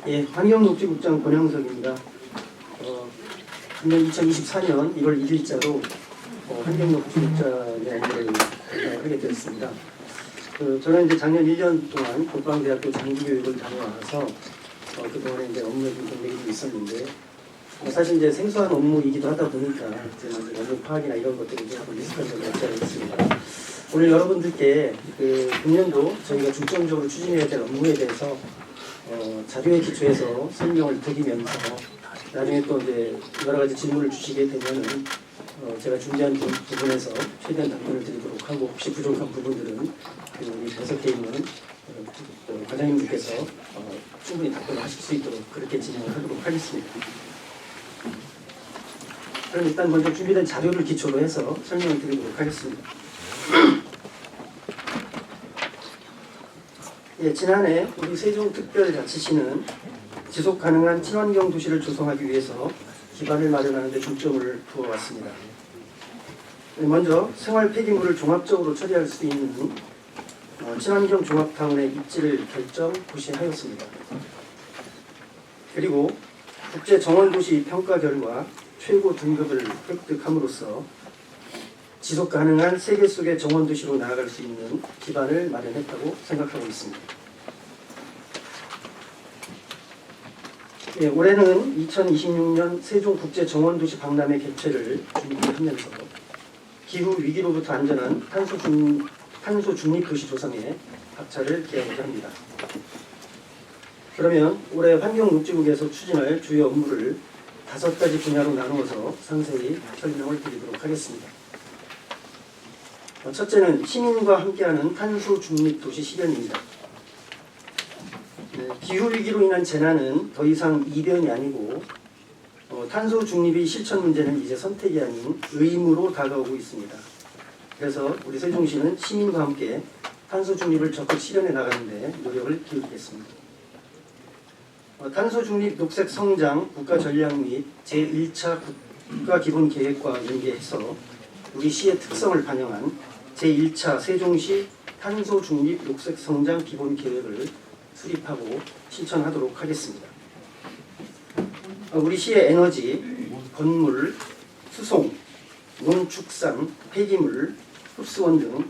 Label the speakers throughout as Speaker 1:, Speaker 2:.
Speaker 1: 예, 환경녹지국장 권영석입니다. 작년 2024년 1월 1일자로 환경녹지국장의 업무를 하게 되었습니다. 저는 이제 작년 1년 동안 국방대학교 장기교육을 다녀와서 그동안에 이제 업무에 좀 경력이 좀 있었는데 사실 이제 생소한 업무이기도 하다 보니까 제가 업무 파악이나 이런 것들이 좀 미숙한 점이 없지 않아 있습니다. 오늘 여러분들께 금년도 저희가 중점적으로 추진해야 될 업무에 대해서 자료에 기초해서 설명을 드리면서 나중에 또 이제 여러 가지 질문을 주시게 되면은 제가 준비한 부분에서 최대한 답변을 드리도록 하고 혹시 부족한 부분들은 우리 배석해 있는 과장님들께서 충분히 답변을 하실 수 있도록 그렇게 진행하도록 하겠습니다. 그럼 일단 먼저 준비된 자료를 기초로 해서 설명을 드리도록 하겠습니다. 예, 지난해 우리 세종특별자치시는 지속가능한 친환경 도시를 조성하기 위해서 기반을 마련하는 데 중점을 두어왔습니다. 먼저 생활 폐기물을 종합적으로 처리할 수 있는 친환경 종합타운의 입지를 결정 고시하였습니다. 그리고 국제 정원도시 평가 결과 최고 등급을 획득함으로써 지속가능한 세계 속의 정원도시로 나아갈 수 있는 기반을 마련했다고 생각하고 있습니다. 예, 올해는 2026년 세종국제정원도시 박람회 개최를 준비하면서 기후 위기로부터 안전한 탄소 중립 도시 조성에 박차를 기하고자 합니다. 그러면 올해 환경녹지국에서 추진할 주요 업무를 5가지 분야로 나누어서 상세히 설명을 드리도록 하겠습니다. 첫째는 시민과 함께하는 탄소 중립 도시 실현입니다. 기후위기로 인한 재난은 더 이상 이변이 아니고 탄소 중립의 실천 문제는 이제 선택이 아닌 의무로 다가오고 있습니다. 그래서 우리 세종시는 시민과 함께 탄소 중립을 적극 실현해 나가는 데 노력을 기울이겠습니다. 탄소 중립 녹색 성장 국가 전략 및 제1차 국가 기본 계획과 연계해서 우리 시의 특성을 반영한 제1차 세종시 탄소 중립 녹색 성장 기본 계획을 수립하고 실천하도록 하겠습니다. 우리 시의 에너지, 건물, 수송, 농축산, 폐기물, 흡수원 등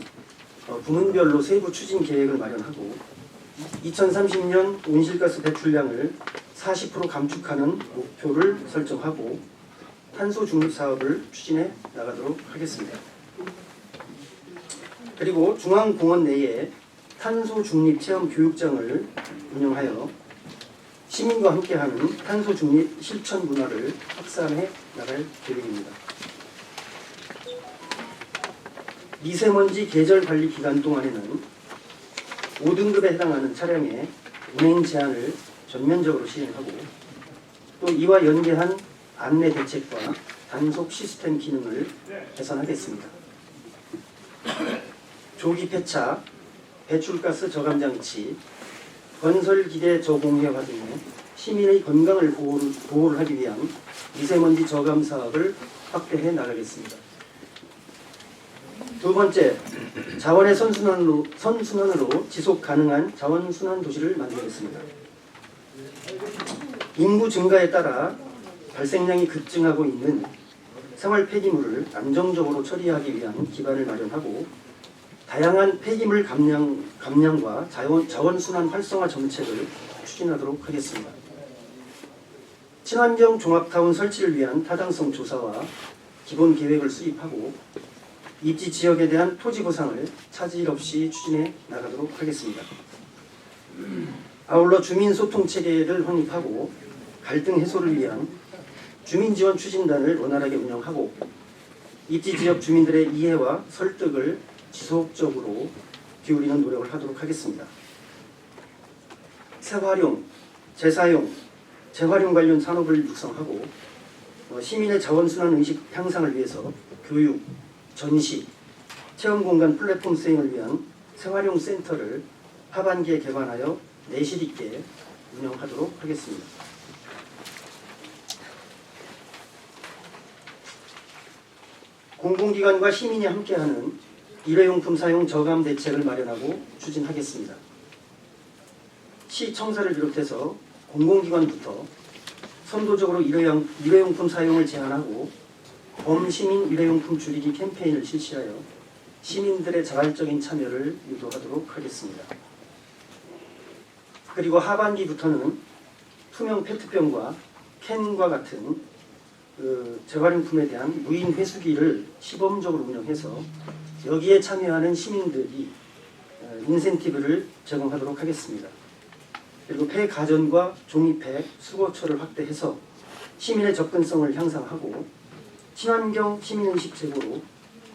Speaker 1: 부문별로 세부 추진 계획을 마련하고 2030년 온실가스 배출량을 40% 감축하는 목표를 설정하고 탄소 중립 사업을 추진해 나가도록 하겠습니다. 그리고 중앙공원 내에 탄소 중립 체험 교육장을 운영하여 시민과 함께하는 탄소 중립 실천 문화를 확산해 나갈 계획입니다. 미세먼지 계절 관리 기간 동안에는 5등급에 해당하는 차량의 운행 제한을 전면적으로 시행하고 또 이와 연계한 안내 대책과 단속 시스템 기능을 개선하겠습니다. 조기 폐차, 배출가스 저감 장치, 건설기계 저공해화 등의 시민의 건강을 보호를 하기 위한 미세먼지 저감 사업을 확대해 나가겠습니다. 두 번째, 자원의 선순환으로 지속 가능한 자원순환 도시를 만들겠습니다. 인구 증가에 따라 발생량이 급증하고 있는 생활 폐기물을 안정적으로 처리하기 위한 기반을 마련하고 다양한 폐기물 감량과 자원순환 활성화 정책을 추진하도록 하겠습니다. 친환경 종합타운 설치를 위한 타당성 조사와 기본 계획을 수립하고 입지 지역에 대한 토지 보상을 차질 없이 추진해 나가도록 하겠습니다. 아울러 주민소통 체계를 확립하고 갈등 해소를 위한 주민지원 추진단을 원활하게 운영하고 입지 지역 주민들의 이해와 설득을 지속적으로 기울이는 노력을 하도록 하겠습니다. 재활용, 재사용, 재활용 관련 산업을 육성하고 시민의 자원순환 의식 향상을 위해서 교육, 전시, 체험공간 플랫폼 수행을 위한 생활용 센터를 하반기에 개관하여 내실 있게 운영하도록 하겠습니다. 공공기관과 시민이 함께하는 일회용품 사용 저감 대책을 마련하고 추진하겠습니다. 시청사를 비롯해서 공공기관부터 선도적으로 일회용품 사용을 제한하고 범시민 일회용품 줄이기 캠페인을 실시하여 시민들의 자발적인 참여를 유도하도록 하겠습니다. 그리고 하반기부터는 투명 페트병과 캔과 같은 재활용품에 대한 무인 회수기를 시범적으로 운영해서 여기에 참여하는 시민들이 인센티브를 제공하도록 하겠습니다. 그리고 폐가전과 종이팩, 수거처를 확대해서 시민의 접근성을 향상하고 친환경 시민의식 제고로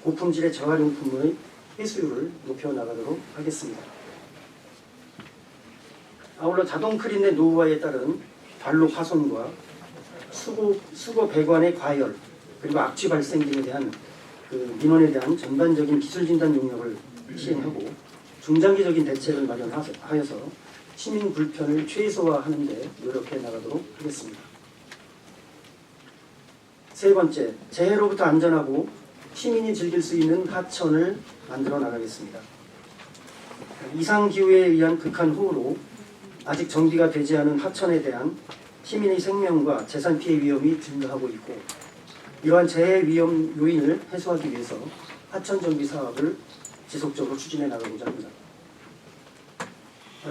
Speaker 1: 고품질의 재활용품의 회수율을 높여나가도록 하겠습니다. 아울러 자동 크린의 노후화에 따른 발로 파손과 수거 배관의 과열 그리고 악취 발생 등에 대한 민원에 대한 전반적인 기술 진단 용역을 시행하고 중장기적인 대책을 마련하여서 시민 불편을 최소화하는 데 노력해 나가도록 하겠습니다. 세 번째, 재해로부터 안전하고 시민이 즐길 수 있는 하천을 만들어 나가겠습니다. 이상기후에 의한 극한호우로 아직 정비가 되지 않은 하천에 대한 시민의 생명과 재산 피해 위험이 증가하고 있고 이러한 재해 위험 요인을 해소하기 위해서 하천 정비 사업을 지속적으로 추진해 나가고자 합니다.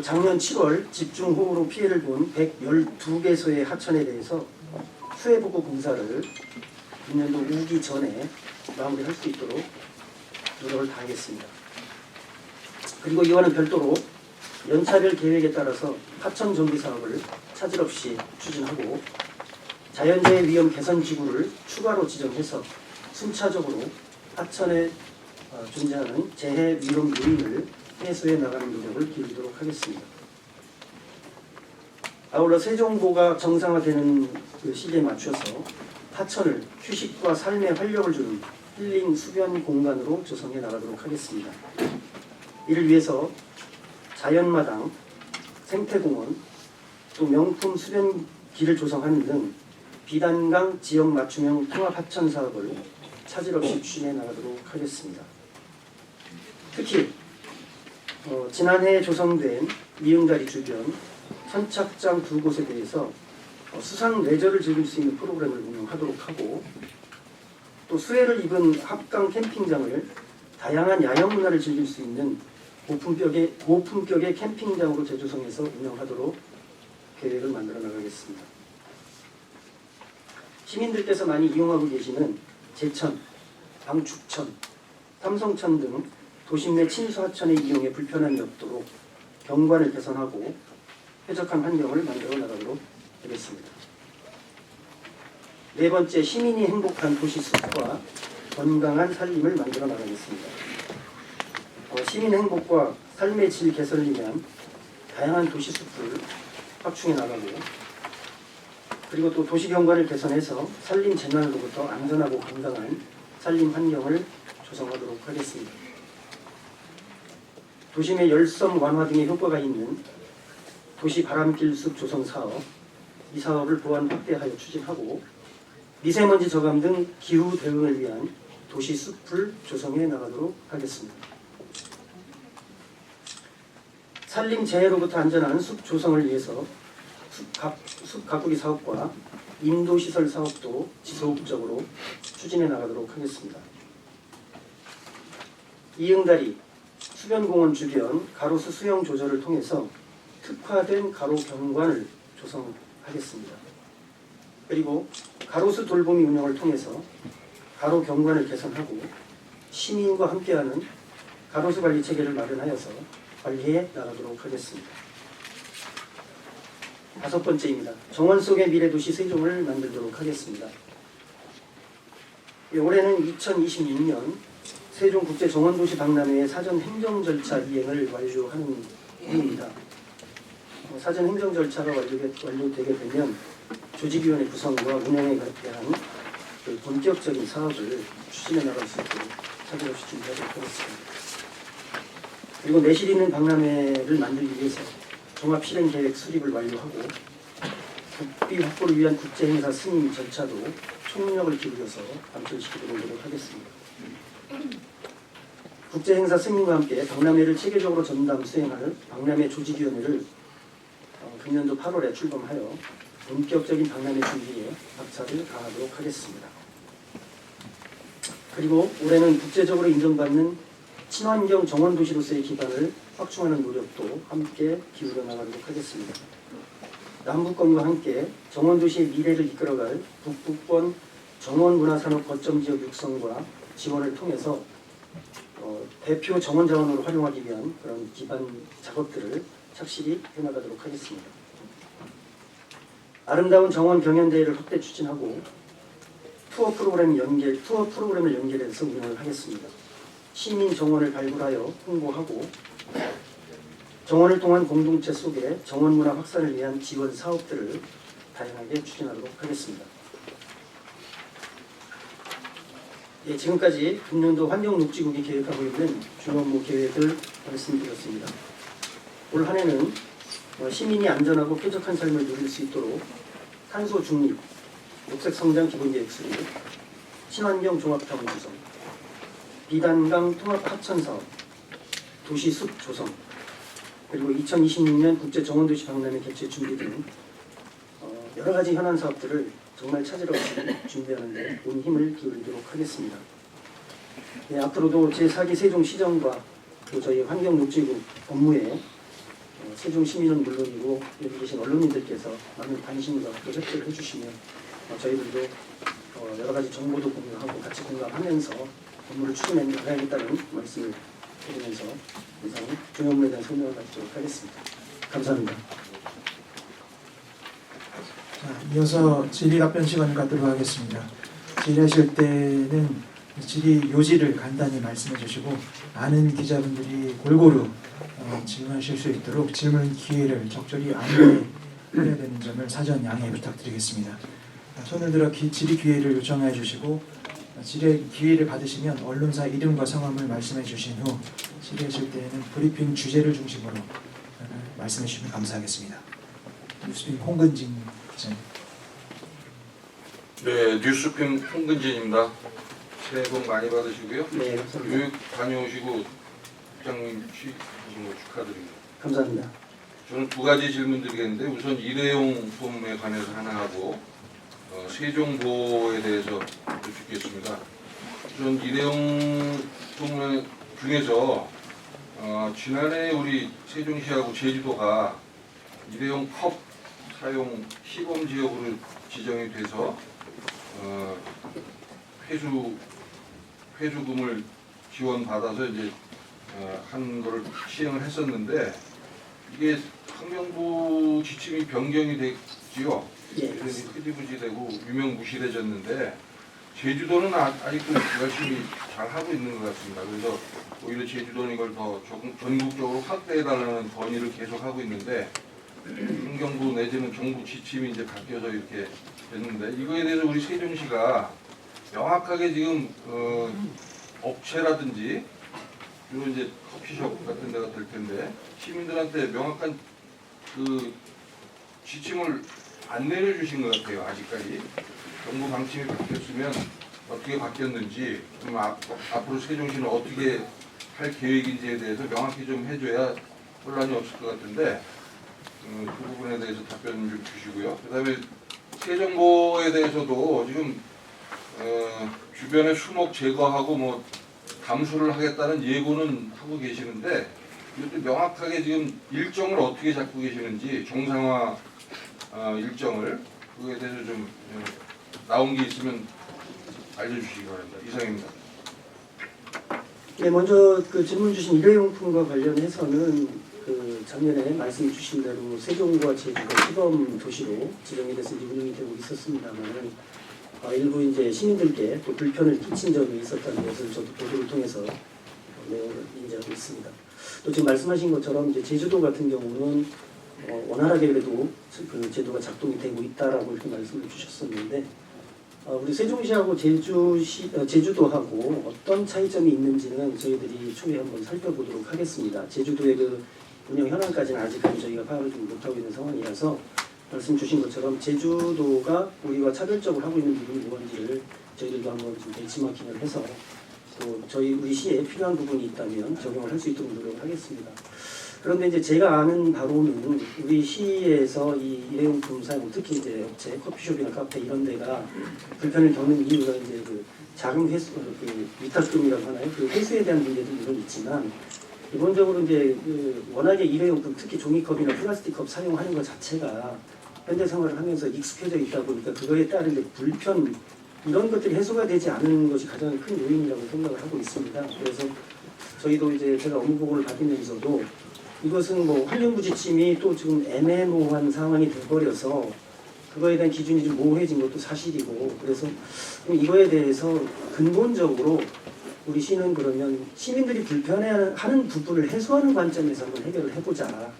Speaker 1: 작년 7월 집중호우로 피해를 본 112개소의 하천에 대해서 수해복구 공사를 금년도 우기 전에 마무리할 수 있도록 노력을 다하겠습니다. 그리고 이와는 별도로 연차별 계획에 따라서 하천 정비 사업을 차질 없이 추진하고 자연재해 위험 개선 지구를 추가로 지정해서 순차적으로 하천에 존재하는 재해 위험 요인을 해소해 나가는 노력을 기울이도록 하겠습니다. 아울러 세종보가 정상화되는 그 시기에 맞춰서 하천을 휴식과 삶의 활력을 주는 힐링 수변 공간으로 조성해 나가도록 하겠습니다. 이를 위해서 자연마당, 생태공원, 또 명품 수변길을 조성하는 등 비단강 지역 맞춤형 통합 하천 사업을 차질 없이 추진해 나가도록 하겠습니다. 특히 지난해 조성된 이응다리 주변 선착장 두 곳에 대해서 수상 레저를 즐길 수 있는 프로그램을 운영하도록 하고 또 수해를 입은 합강 캠핑장을 다양한 야영 문화를 즐길 수 있는 고품격의 캠핑장으로 재조성해서 운영하도록 계획을 만들어 나가겠습니다. 시민들께서 많이 이용하고 계시는 제천, 방축천, 삼성천 등 도심 내 친수 하천의 이용에 불편함이 없도록 경관을 개선하고 쾌적한 환경을 만들어 나가도록 하겠습니다. 네 번째, 시민이 행복한 도시 숲과 건강한 살림을 만들어 나가겠습니다. 시민 행복과 삶의 질 개선을 위한 다양한 도시 숲을 확충해 나가고 그리고 또 도시 경관을 개선해서 산림 재난으로부터 안전하고 건강한 산림 환경을 조성하도록 하겠습니다. 도심의 열섬 완화 등의 효과가 있는 도시 바람길 숲 조성 사업, 이 사업을 보완 확대하여 추진하고 미세먼지 저감 등 기후 대응을 위한 도시 숲을 조성해 나가도록 하겠습니다. 산림 재해로부터 안전한 숲 조성을 위해서 숲 가꾸기 사업과 인도시설 사업도 지속적으로 추진해 나가도록 하겠습니다. 이응다리, 수변공원 주변 가로수 수영 조절을 통해서 특화된 가로 경관을 조성하겠습니다. 그리고 가로수 돌보미 운영을 통해서 가로 경관을 개선하고 시민과 함께하는 가로수 관리 체계를 마련하여서 관리해 나가도록 하겠습니다. 다섯 번째입니다. 정원 속의 미래도시 세종을 만들도록 하겠습니다. 올해는 2026년 세종국제정원도시 박람회의 사전 행정 절차 이행을 완료하는 해입니다. 사전 행정 절차가 완료되게 되면 조직위원회 구성과 운영에 대한 본격적인 사업을 추진해 나갈 수 있도록 차질 없이 준비하도록 하겠습니다. 그리고 내실 있는 박람회를 만들기 위해서 종합실행계획 수립을 완료하고 국비 확보를 위한 국제행사 승인 절차도 총력을 기울여서 감철시키도록 노력하겠습니다. 국제행사 승인과 함께 박람회를 체계적으로 전담 수행할 박람회 조직위원회를 금년도 8월에 출범하여 본격적인 박람회 준비에 박차를 가하도록 하겠습니다. 그리고 올해는 국제적으로 인정받는 친환경 정원도시로서의 기반을 확충하는 노력도 함께 기울여 나가도록 하겠습니다. 남북권과 함께 정원도시의 미래를 이끌어갈 북부권 정원문화산업 거점지역 육성과 지원을 통해서 대표 정원자원으로 활용하기 위한 그런 기반 작업들을 착실히 해나가도록 하겠습니다. 아름다운 정원 경연대회를 확대 추진하고 투어 프로그램을 연결해서 운영을 하겠습니다. 시민 정원을 발굴하여 홍보하고 정원을 통한 공동체 속에 정원문화 확산을 위한 지원 사업들을 다양하게 추진하도록 하겠습니다. 예, 지금까지 금년도 환경녹지국이 계획하고 있는 주요 업무 계획을 말씀드렸습니다. 올 한 해는 시민이 안전하고 쾌적한 삶을 누릴 수 있도록 탄소 중립, 녹색 성장 기본계획 수립, 친환경 종합타운 구성, 비단강 통합 하천 사업, 도시 숲 조성, 그리고 2026년 국제 정원도시 박람회 개최 준비 등 여러 가지 현안 사업들을 정말 차질 없이 준비하는 데 온 힘을 기울이도록 하겠습니다. 네, 앞으로도 제4기 세종시정과 또 저희 환경녹지국 업무에 세종 시민은 물론이고 여기 계신 언론인들께서 많은 관심과 또 협조를 해주시면 저희들도 여러 가지 정보도 공유하고 같이 공감하면서 업무를 추진해 나가야겠다는 말씀을 드리면서 이상 중요 업무에 대한 설명을 마치도록 하겠습니다. 감사합니다.
Speaker 2: 자, 이어서 질의 답변 시간을 갖도록 하겠습니다. 질의하실 때는 질의 요지를 간단히 말씀해 주시고 많은 기자분들이 골고루 질문하실 수 있도록 질문 기회를 적절히 안내해야 되는 점을 사전 양해 부탁드리겠습니다. 손을 들어 질의 기회를 요청해 주시고 질의 기회를 받으시면 언론사 이름과 성함을 말씀해 주신 후 질의하실 때에는 브리핑 주제를 중심으로 말씀해 주시면 감사하겠습니다. 뉴스핀 홍근진 기자님.
Speaker 3: 네, 뉴스핀 홍근진입니다. 새해 복 많이 받으시고요.
Speaker 1: 네, 감사합니다.
Speaker 3: 교육 다녀오시고 국장님 취임하신 거 축하드립니다.
Speaker 1: 감사합니다.
Speaker 3: 저는 두 가지 질문 드리겠는데 우선 일회용 폼에 관해서 하나 하고 세종보에 대해서 여쭙겠습니다. 우선 일회용 폼 중에서 지난해 우리 세종시하고 제주도가 일회용 컵 사용 시범 지역으로 지정이 돼서 회수금을 지원받아서 이제 한 거를 시행을 했었는데 이게 환경부 지침이 변경이 됐지요.
Speaker 1: 예.
Speaker 3: 그래서 흐지부지되고 유명무실해졌는데 제주도는 아직도 열심히 잘 하고 있는 것 같습니다. 그래서 오히려 제주도는 이걸 더 전국적으로 확대해달라는 건의를 계속 하고 있는데 환경부 내지는 정부 지침이 이제 바뀌어서 이렇게 됐는데 이거에 대해서 우리 세종시가 명확하게 지금 업체라든지 주로 이제 커피숍 같은 데가 될 텐데 시민들한테 명확한 그 지침을 안 내려주신 것 같아요. 아직까지 정부 방침이 바뀌었으면 어떻게 바뀌었는지 그럼 앞으로 세종시는 어떻게 할 계획인지에 대해서 명확히 좀 해줘야 혼란이 없을 것 같은데 그 부분에 대해서 답변 좀 주시고요. 그다음에 세정보에 대해서도 지금 주변에 수목 제거하고 뭐 감수를 하겠다는 예고는 하고 계시는데 이것도 명확하게 지금 일정을 어떻게 잡고 계시는지 정상화 일정을 그거에 대해서 좀 나온 게 있으면 알려주시기 바랍니다. 이상입니다.
Speaker 1: 네, 먼저 그 질문 주신 일회용품과 관련해서는 그 작년에 말씀 주신 대로 세종과 제주가 시범 도시로 지정이 돼서 이제 운영이 되고 있었습니다만 일부 이제 시민들께 또 불편을 끼친 점이 있었다는 것을 저도 보도를 통해서 내용을 인지하고 있습니다. 또 지금 말씀하신 것처럼 이제 제주도 같은 경우는 원활하게 그래도 그 제도가 작동이 되고 있다라고 이렇게 말씀을 주셨었는데 우리 세종시하고 제주도하고 어떤 차이점이 있는지는 저희들이 추후에 한번 살펴보도록 하겠습니다. 제주도의 그 운영 현황까지는 아직까지 저희가 파악을 좀 못하고 있는 상황이라서 말씀 주신 것처럼 제주도가 우리와 차별적으로 하고 있는 부분이 무엇인지를 저희들도 한번 좀 벤치마킹을 해서 또 저희 우리 시에 필요한 부분이 있다면 적용을 할 수 있도록 노력을 하겠습니다. 그런데 이제 제가 아는 바로는 우리 시에서 이 일회용품 사용, 특히 이제 업체, 커피숍이나 카페 이런 데가 불편을 겪는 이유가 이제 그 자금 회수, 그 위탁금이라고 하나요? 그 회수에 대한 문제도 물론 있지만 기본적으로 이제 그 워낙에 일회용품, 특히 종이컵이나 플라스틱 컵 사용하는 것 자체가 현대 생활을 하면서 익숙해져 있다 보니까 그거에 따른 이제 불편 이런 것들이 해소가 되지 않은 것이 가장 큰 요인이라고 생각을 하고 있습니다. 그래서 저희도 이제 제가 업무 보고를 받으면서도 이것은 뭐 환경부 지침이 또 지금 애매모호한 상황이 돼버려서 그거에 대한 기준이 좀 모호해진 것도 사실이고, 그래서 이거에 대해서 근본적으로 우리 시는 그러면 시민들이 불편해하는 부분을 해소하는 관점에서 한번 해결을 해보자.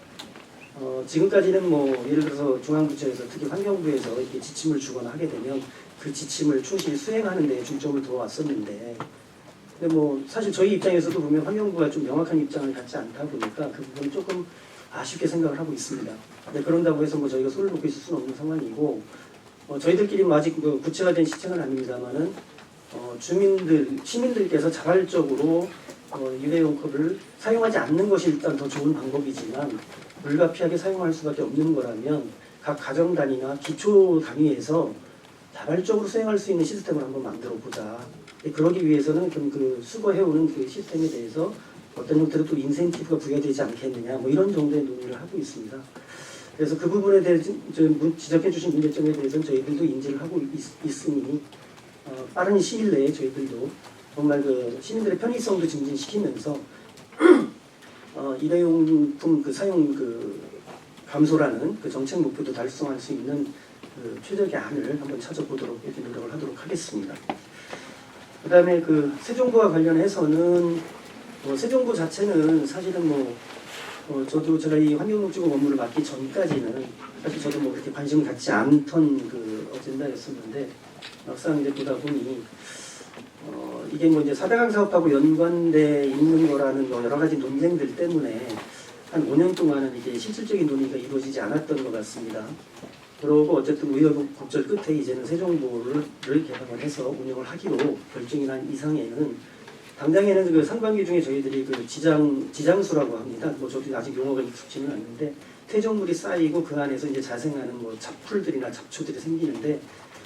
Speaker 1: 지금까지는 뭐 예를 들어서 중앙부처에서 특히 환경부에서 이렇게 지침을 주거나 하게 되면 그 지침을 충실히 수행하는 데 중점을 두어왔었는데, 근데 뭐 사실 저희 입장에서도 보면 환경부가 좀 명확한 입장을 갖지 않다 보니까 그 부분이 조금 아쉽게 생각을 하고 있습니다. 근데 그런다고 해서 뭐 저희가 손을 놓고 있을 수는 없는 상황이고, 저희들끼리 뭐 아직 뭐 구체화된 시책은 아닙니다만은 시민들께서 자발적으로 일회용 컵을 사용하지 않는 것이 일단 더 좋은 방법이지만 불가피하게 사용할 수밖에 없는 거라면 각 가정 단위나 기초 단위에서 자발적으로 수행할 수 있는 시스템을 한번 만들어 보자. 그러기 위해서는 그 수거해오는 그 시스템에 대해서 어떤 형태로 또 인센티브가 부여되지 않겠느냐, 뭐 이런 정도의 논의를 하고 있습니다. 그래서 그 부분에 대해서 지적해 주신 문제점에 대해서는 저희들도 인지를 하고 있으니 빠른 시일 내에 저희들도 정말 그 시민들의 편의성도 증진시키면서 일회용품 그 사용 그 감소라는 그 정책 목표도 달성할 수 있는 그 최적의 안을 한번 찾아보도록 이렇게 노력을 하도록 하겠습니다. 그다음에 그 세종부와 관련해서는 세종부 자체는 사실은 저도 제가 이 환경녹지구 업무를 맡기 전까지는 사실 저도 뭐 그렇게 관심을 갖지 않던 그 어젠다였었는데 막상 이제 보다 보니 이게 뭐 이제 4대강 사업하고 연관돼 있는 거라는 뭐 여러 가지 논쟁들 때문에 한 5년 동안은 이게 실질적인 논의가 이루어지지 않았던 것 같습니다. 그러고 어쨌든 우여곡절 끝에 이제는 세종보를 개방을 해서 운영을 하기로 결정이 난 이상에는 당장에는 그 상반기 중에 저희들이 그 지장수라고 합니다. 뭐 저도 아직 용어가 익숙지는 않는데 퇴적물이 쌓이고 그 안에서 이제 자생하는 뭐 잡풀들이나 잡초들이 생기는데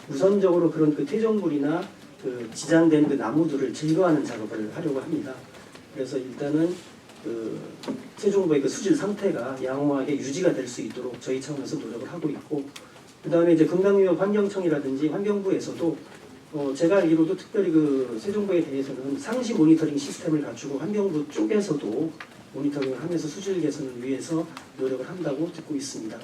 Speaker 1: 우선적으로 그런 그 퇴적물이나 그 지장된 그 나무들을 제거하는 작업을 하려고 합니다. 그래서 일단은 그 세종보의 그 수질 상태가 양호하게 유지가 될 수 있도록 저희 차원에서 노력을 하고 있고, 그 다음에 이제 금강위협 환경청이라든지 환경부에서도 제가 알기로도 특별히 그 세종보에 대해서는 상시 모니터링 시스템을 갖추고 환경부 쪽에서도 모니터링을 하면서 수질 개선을 위해서 노력을 한다고 듣고 있습니다.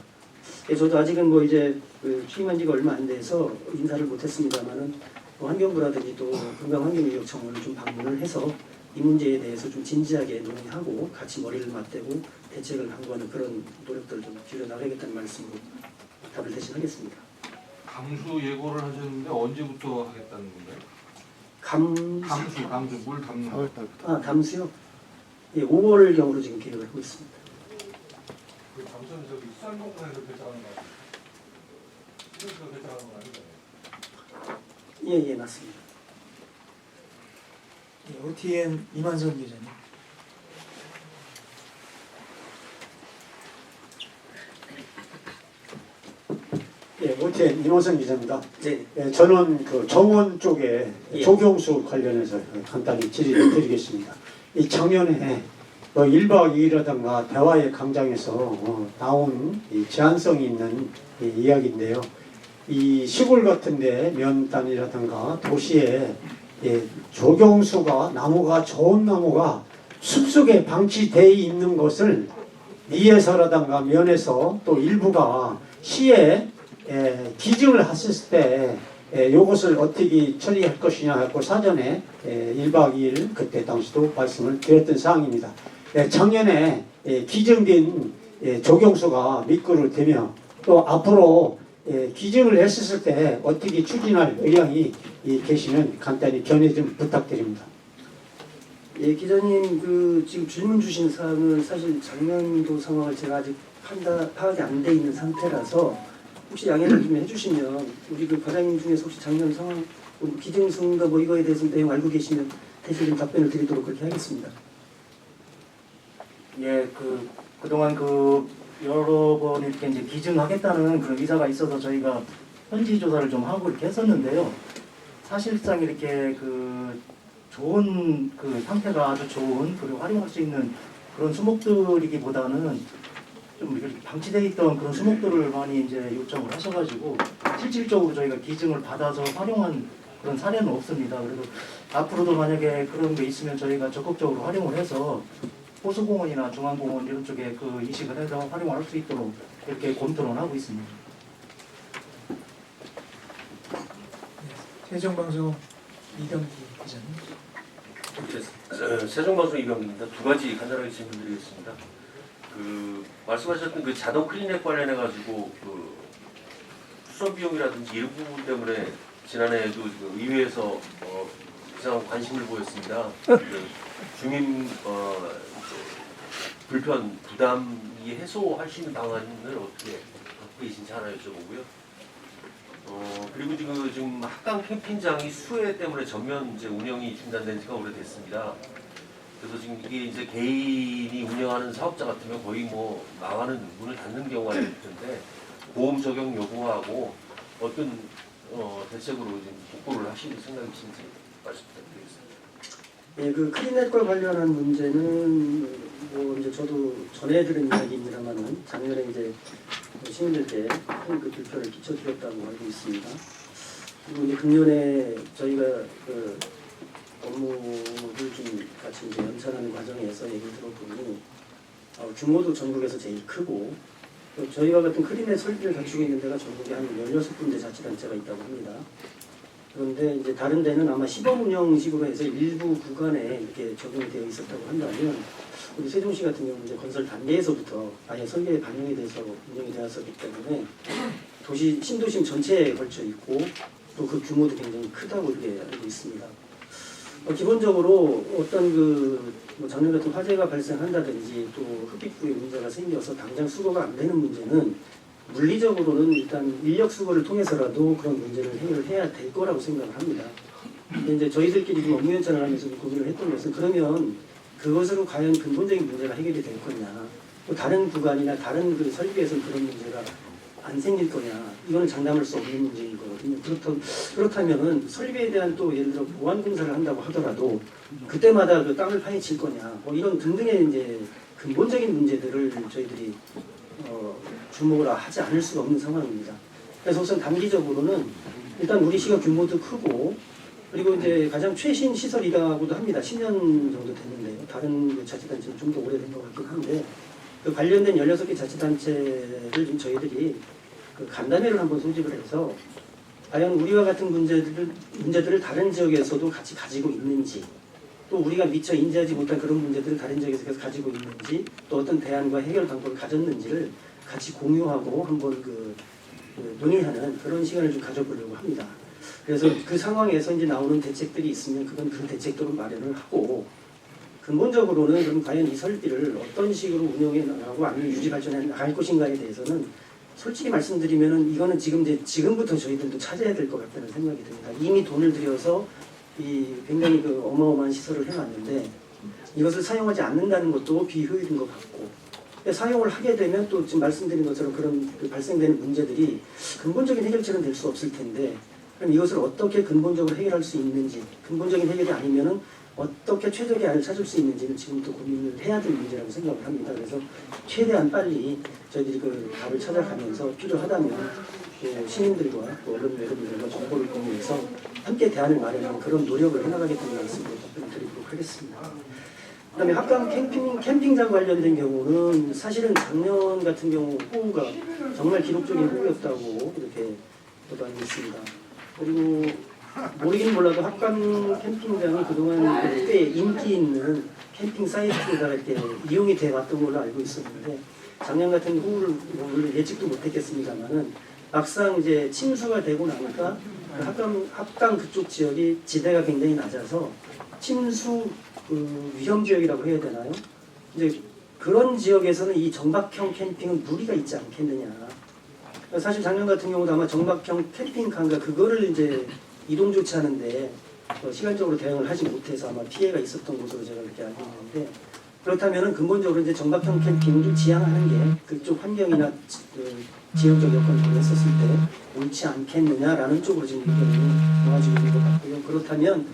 Speaker 1: 저도 아직은 뭐 이제 그 취임한 지가 얼마 안 돼서 인사를 못했습니다만은 환경부라든지 또 금강환경위협청을 좀 방문을 해서 이 문제에 대해서 좀 진지하게 논의하고 같이 머리를 맞대고 대책을 강구하는 그런 노력들을 좀 기울여 나가겠다는 말씀으로 답을 대신하겠습니다.
Speaker 3: 감수 예고를 하셨는데 언제부터 하겠다는 건가요? 감수 물 담는 거.
Speaker 1: 감수요? 예, 5월경으로 지금 계획을 하고 있습니다.
Speaker 4: 그 감수는 저기 수산공원에서 결정하는 거 같아요. 수산에서 결정하는 건 아니잖아요.
Speaker 1: 예, 맞습니다.
Speaker 2: OTN 이만선 기자님.
Speaker 5: 예, OTN 이만선 기자입니다.
Speaker 1: 네.
Speaker 5: 예, 저는 그 정원 쪽에
Speaker 1: 예.
Speaker 5: 조경수 관련해서 간단히 질의를 드리겠습니다. 이 작년에 1박 2일이라든가 대화의 강장에서 나온 이 제한성이 있는 이 이야기인데요. 이 시골 같은데 면단이라든가 도시에 조경수가 나무가 좋은 나무가 숲속에 방치되어 있는 것을 리에서라든가 면에서 또 일부가 시에 기증을 했을 때 이것을 어떻게 처리할 것이냐 하고 사전에 1박 2일 그때 당시도 말씀을 드렸던 사항입니다. 작년에 기증된 조경수가 미끄를 대며 또 앞으로 기증을 했었을 때 어떻게 추진할 의향이 계시면 간단히 견해 좀 부탁드립니다.
Speaker 1: 예, 기자님 그 지금 질문 주신 사항은 사실 작년도 상황을 제가 아직 파악이 안 돼 있는 상태라서 혹시 양해를 좀 해주시면 우리 그 과장님 중에서 혹시 작년 상황 기증수인가 뭐 이거에 대해서 내용 알고 계시면 대신 답변을 드리도록 그렇게 하겠습니다.
Speaker 6: 예, 그동안 여러 번 이렇게 이제 기증하겠다는 그런 의사가 있어서 저희가 현지 조사를 좀 하고 이렇게 했었는데요. 사실상 이렇게 좋은 상태가 아주 좋은 그리고 활용할 수 있는 그런 수목들이기보다는 좀 이렇게 방치되어 있던 그런 수목들을 많이 이제 요청을 하셔가지고 실질적으로 저희가 기증을 받아서 활용한 그런 사례는 없습니다. 그래도 앞으로도 만약에 그런 게 있으면 저희가 적극적으로 활용을 해서 호수공원이나 중앙공원 이런 쪽에 이식을 해서 활용을 할 수 있도록 이렇게 검토를 하고 있습니다.
Speaker 2: 세종방송 이경기 기자님.
Speaker 7: 세종방송 이병입니다. 두 가지 간단하게 질문드리겠습니다. 말씀하셨던 자동 클리넷 관련해 가지고 수선 비용이라든지 이런 부분 때문에 지난해에도 의회에서 이상한 관심을 보였습니다. 주민 불편 부담이 해소할 수 있는 방안을 어떻게 갖고 계신지 하나 여쭤보고요. 그리고 지금 합강 캠핑장이 수해 때문에 전면 운영이 중단된 지가 오래됐습니다. 그래서 지금 이게 이제 개인이 운영하는 사업자 같으면 거의 망하는 문을 닫는 경우가 있을 텐데 보험 적용 여부하고 어떤 대책으로 지금 복구를 하실 생각이신지 말씀 부탁드리겠습니다.
Speaker 1: 예, 클리넷과 관련한 문제는 이제 저도 전해 들은 이야기입니다만은 작년에 이제 시민들께 큰 불편을 끼쳐드렸다고 알고 있습니다. 그리고 이제 금년에 저희가 업무를 좀 같이 이제 연찬하는 과정에서 얘기를 들어보니 규모도 전국에서 제일 크고 또 저희와 같은 클리넷 설비를 갖추고 있는 데가 전국에 한 16군데 자치단체가 있다고 합니다. 그런데 이제 다른 데는 아마 시범 운영식으로 해서 일부 구간에 이렇게 적용이 되어 있었다고 한다면 우리 세종시 같은 경우는 이제 건설 단계에서부터 아예 설계에 반영이 돼서 운영이 되었었기 때문에 신도심 전체에 걸쳐 있고 또 그 규모도 굉장히 크다고 이렇게 알고 있습니다. 기본적으로 어떤 작년 같은 화재가 발생한다든지 또 흡입구에 문제가 생겨서 당장 수거가 안 되는 문제는 물리적으로는 일단 인력 수거를 통해서라도 그런 문제를 해결을 해야 될 거라고 생각을 합니다. 근데 이제 저희들끼리 좀 업무 연찬을 하면서 고민을 했던 것은 그러면 그것으로 과연 근본적인 문제가 해결이 될 거냐, 또 다른 구간이나 다른 설비에서는 그런 문제가 안 생길 거냐, 이거는 장담할 수 없는 문제인 거거든요. 그렇다면은 설비에 대한 또 예를 들어 보완 공사를 한다고 하더라도 그때마다 땅을 파헤칠 거냐, 이런 등등의 이제 근본적인 문제들을 저희들이 주목을 하지 않을 수가 없는 상황입니다. 그래서 우선 단기적으로는 일단 우리 시가 규모도 크고 그리고 이제 가장 최신 시설이라고도 합니다. 10년 정도 됐는데요. 다른 자치단체는 좀 더 오래된 것 같긴 한데 관련된 16개 자치단체를 좀 저희들이 간담회를 한번 소집을 해서 과연 우리와 같은 문제들을 다른 지역에서도 같이 가지고 있는지, 또 우리가 미처 인지하지 못한 그런 문제들을 다른 지역에서 계속 가지고 있는지, 또 어떤 대안과 해결 방법을 가졌는지를 같이 공유하고 한번 논의하는 그런 시간을 좀 가져보려고 합니다. 그래서 그 상황에서 이제 나오는 대책들이 있으면 그건 그 대책들을 마련을 하고 근본적으로는 그럼 과연 이 설비를 어떤 식으로 운영해 나가고 아니면 유지 발전해 나갈 것인가에 대해서는 솔직히 말씀드리면은 이거는 지금부터 저희들도 찾아야 될 것 같다는 생각이 듭니다. 이미 돈을 들여서 이 굉장히 어마어마한 시설을 해놨는데 이것을 사용하지 않는다는 것도 비효율인 것 같고, 사용을 하게 되면 또 지금 말씀드린 것처럼 그런 발생되는 문제들이 근본적인 해결책은 될 수 없을 텐데, 그럼 이것을 어떻게 근본적으로 해결할 수 있는지, 근본적인 해결이 아니면은 어떻게 최적의 안을 찾을 수 있는지는 지금부터 고민을 해야 될 문제라고 생각을 합니다. 그래서 최대한 빨리 저희들이 답을 찾아가면서 필요하다면 시민들과 또 언론 여러분들과 정보를 공유해서 함께 대안을 마련하는 그런 노력을 해나가겠다는 말씀을 드리도록 하겠습니다. 그다음에 합강 캠핑장 관련된 경우는 사실은 작년 같은 경우 호우가 정말 기록적인 호우였다고 이렇게 보도하고 있습니다. 그리고 모르긴 몰라도 합강 캠핑장은 그동안 꽤 인기 있는 캠핑 사이트가 이렇게 이용이 돼 왔던 걸로 알고 있었는데 작년 같은 호우를 예측도 못했겠습니다만은 막상 이제 침수가 되고 나니까 합강 그쪽 지역이 지대가 굉장히 낮아서 침수 위험 지역이라고 해야 되나요? 이제 그런 지역에서는 이 정박형 캠핑은 무리가 있지 않겠느냐. 사실 작년 같은 경우도 아마 정박형 캠핑카인가 그거를 이제 이동 조치하는데 시간적으로 대응을 하지 못해서 아마 피해가 있었던 것으로 제가 그렇게 알고 있는데, 그렇다면은 근본적으로 이제 정박형 캠핑을 지향하는 게 그쪽 환경이나 지역적 여건을 고려했었을 때 옳지 않겠느냐라는 쪽으로 지금 의견이 나와지고 있는 것 같고요. 그렇다면